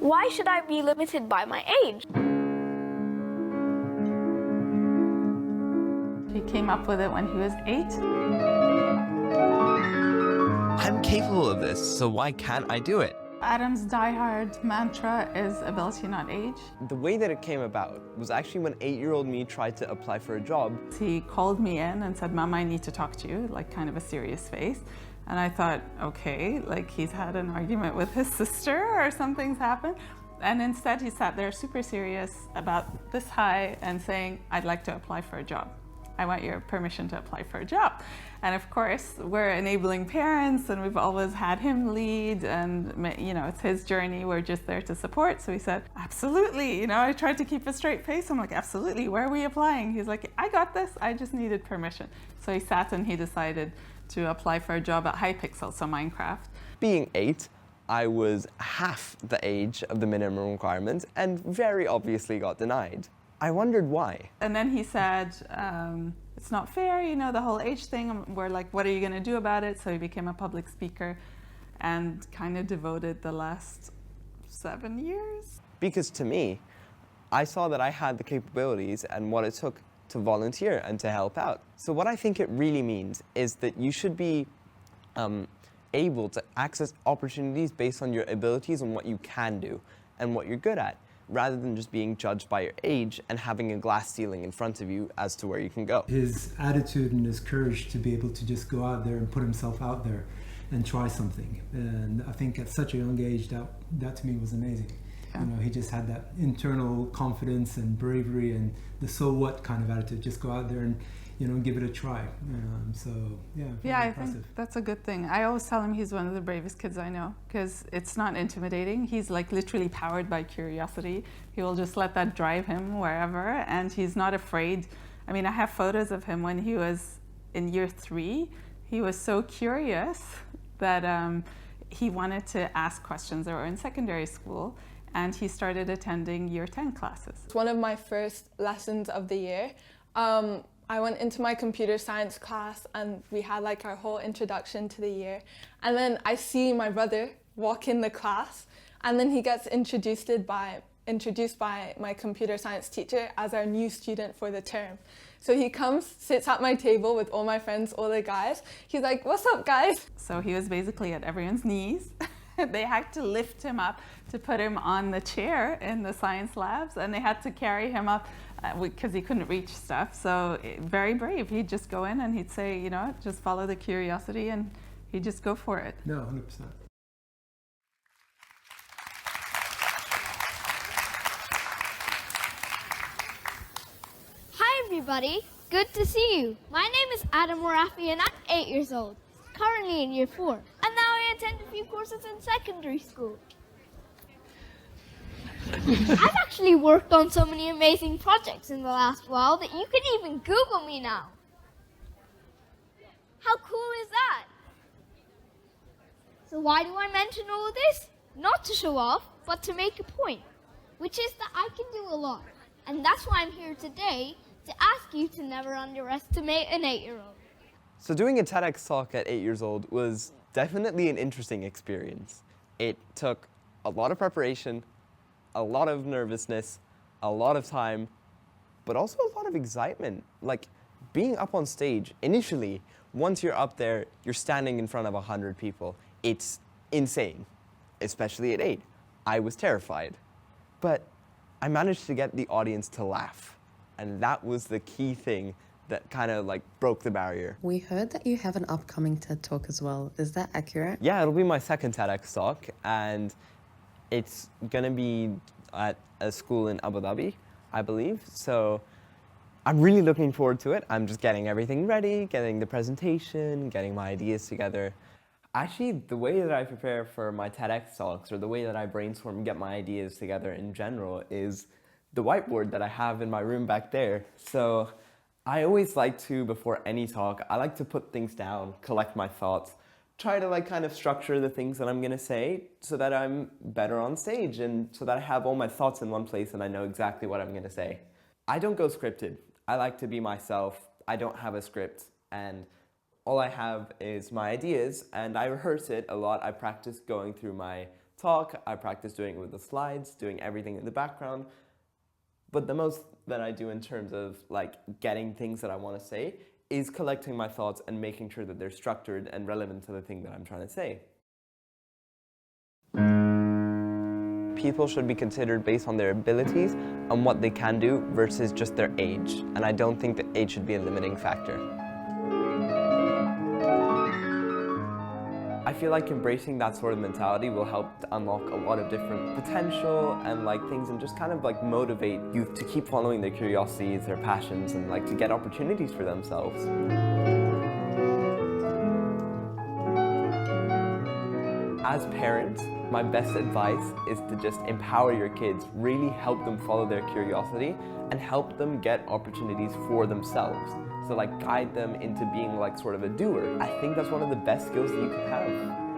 Why should I be limited by my age? He came up with it when he was 8. I'm capable of this, so why can't I do it? Adam's diehard mantra is ability, not age. The way that it came about was actually when 8-year-old me tried to apply for a job. He called me in and said, "Mom, I need to talk to you," like kind of a serious face. And I thought, okay, like he's had an argument with his sister or something's happened. And instead he sat there super serious about this high and saying, "I'd like to apply for a job. I want your permission to apply for a job." And of course, we're enabling parents and we've always had him lead and, you know, it's his journey. We're just there to support. So he said, "Absolutely." You know, I tried to keep a straight face. I'm like, "Absolutely, where are we applying?" He's like, "I got this. I just needed permission." So he sat and he decided to apply for a job at Hypixel, so Minecraft. Being 8, I was half the age of the minimum requirements and very obviously got denied. I wondered why. And then he said, "It's not fair, you know, the whole age thing." We're like, "What are you going to do about it?" So he became a public speaker and kind of devoted the last 7 years. Because to me, I saw that I had the capabilities and what it took to volunteer and to help out. So what I think it really means is that you should be able to access opportunities based on your abilities and what you can do and what you're good at, rather than just being judged by your age and having a glass ceiling in front of you as to where you can go. His attitude and his courage to be able to just go out there and put himself out there and try something. And I think at such a young age, that to me was amazing. Yeah. You know, he just had that internal confidence and bravery and the so what kind of attitude. Just go out there and, you know, give it a try. So yeah, very Yeah, I impressive. think that's a good thing. I always tell him he's one of the bravest kids I know because it's not intimidating. He's like literally powered by curiosity. He will just let that drive him wherever, and he's not afraid. I mean, I have photos of him when he was in year 3. He was so curious that he wanted to ask questions. They were in secondary school, and he started attending year 10 classes. It's one of my first lessons of the year. I went into my computer science class and we had like our whole introduction to the year. And then I see my brother walk in the class and then he gets introduced by my computer science teacher as our new student for the term. So he comes, sits at my table with all my friends, all the guys. He's like, "What's up, guys?" So he was basically at everyone's knees. They had to lift him up to put him on the chair in the science labs, and they had to carry him up because he couldn't reach stuff. So very brave. He'd just go in and he'd say, you know, just follow the curiosity, and he'd just go for it. No, 100%. Hi everybody, good to see you. My name is Adam Rafey and I'm 8 years old, currently in year 4. And now I attend a few courses in secondary school. I've actually worked on so many amazing projects in the last while that you can even Google me now. How cool is that? So why do I mention all of this? Not to show off, but to make a point, which is that I can do a lot. And that's why I'm here today, to ask you to never underestimate an 8-year-old. So doing a TEDx talk at 8 years old was definitely an interesting experience. It took a lot of preparation, a lot of nervousness, a lot of time, but also a lot of excitement. Like being up on stage, initially, once you're up there, you're standing in front of 100 people. It's insane, especially at 8. I was terrified, but I managed to get the audience to laugh. And that was the key thing that kind of like broke the barrier. We heard that you have an upcoming TED Talk as well. Is that accurate? Yeah, it'll be my second TEDx talk, and it's gonna be at a school in Abu Dhabi, I believe. So I'm really looking forward to it. I'm just getting everything ready, getting the presentation, getting my ideas together. Actually, the way that I prepare for my TEDx talks, or the way that I brainstorm and get my ideas together in general, is the whiteboard that I have in my room back there. So I always like to, before any talk, I like to put things down, collect my thoughts, try to like kind of structure the things that I'm gonna say so that I'm better on stage and so that I have all my thoughts in one place and I know exactly what I'm gonna say. I don't go scripted. I like to be myself. I don't have a script, and all I have is my ideas, and I rehearse it a lot. I practice going through my talk, I practice doing it with the slides, doing everything in the background. But the most that I do in terms of like getting things that I want to say is collecting my thoughts and making sure that they're structured and relevant to the thing that I'm trying to say. People should be considered based on their abilities and what they can do versus just their age. And I don't think that age should be a limiting factor. I feel like embracing that sort of mentality will help to unlock a lot of different potential and like things, and just kind of like motivate youth to keep following their curiosities, their passions, and like to get opportunities for themselves. As parents, my best advice is to just empower your kids, really help them follow their curiosity and help them get opportunities for themselves. So like guide them into being like sort of a doer. I think that's one of the best skills that you can have.